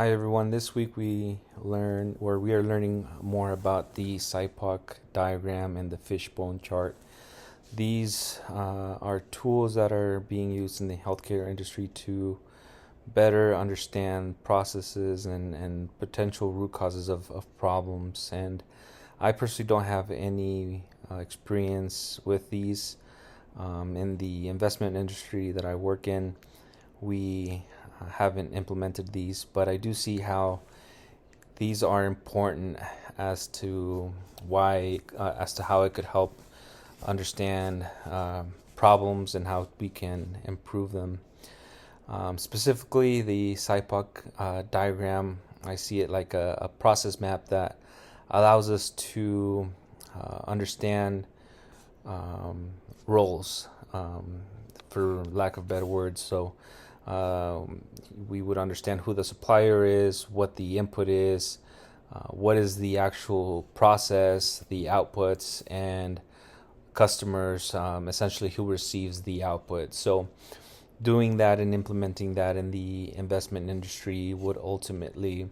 Hi everyone. This week we are learning more about the SIPOC diagram and the Fishbone chart. These are tools that are being used in the healthcare industry to better understand processes and potential root causes of problems. And I personally don't have any experience with these. In the investment industry that I work in, we haven't implemented these, but I do see how these are important as to how it could help understand problems and how we can improve them. Specifically, the SIPOC diagram, I see it like a process map that allows us to understand roles, for lack of better words. So we would understand who the supplier is, what the input is, what is the actual process, the outputs, and customers, essentially who receives the output. So doing that and implementing that in the investment industry would ultimately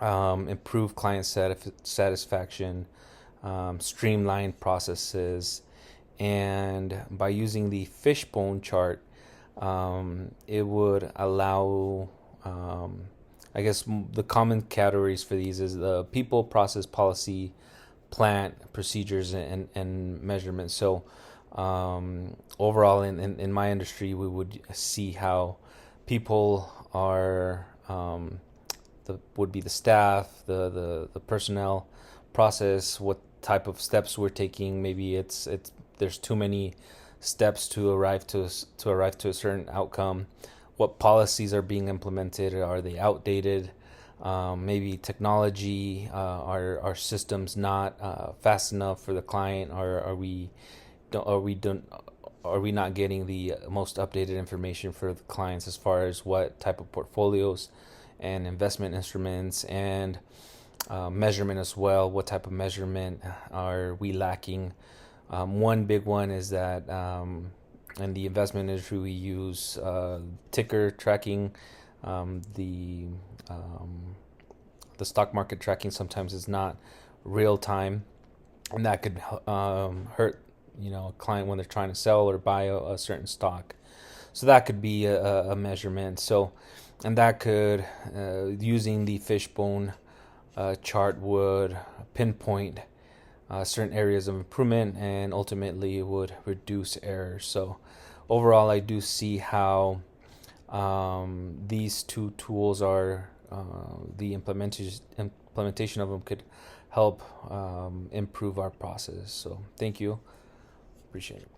improve client satisfaction, streamline processes, and by using the Fishbone chart, it would allow, I guess the common categories for these is the people, process, policy, plant, procedures, and measurements. So overall, in my industry, we would see how people are, would be the staff, the personnel, process, what type of steps we're taking. Maybe there's too many steps to arrive to a certain outcome. What policies are being implemented? Are they outdated? Maybe technology, our systems not fast enough for the client, or are we not getting the most updated information for the clients as far as what type of portfolios and investment instruments and measurement as well? What type of measurement are we lacking? One big one is that in the investment industry, we use ticker tracking. The stock market tracking sometimes is not real time, and that could hurt a client when they're trying to sell or buy a certain stock. So that could be a measurement. So, and that could, using the Fishbone chart, would pinpoint certain areas of improvement and ultimately would reduce errors. So overall, I do see how these two tools are, the implementation of them could help improve our process. So thank you. Appreciate it.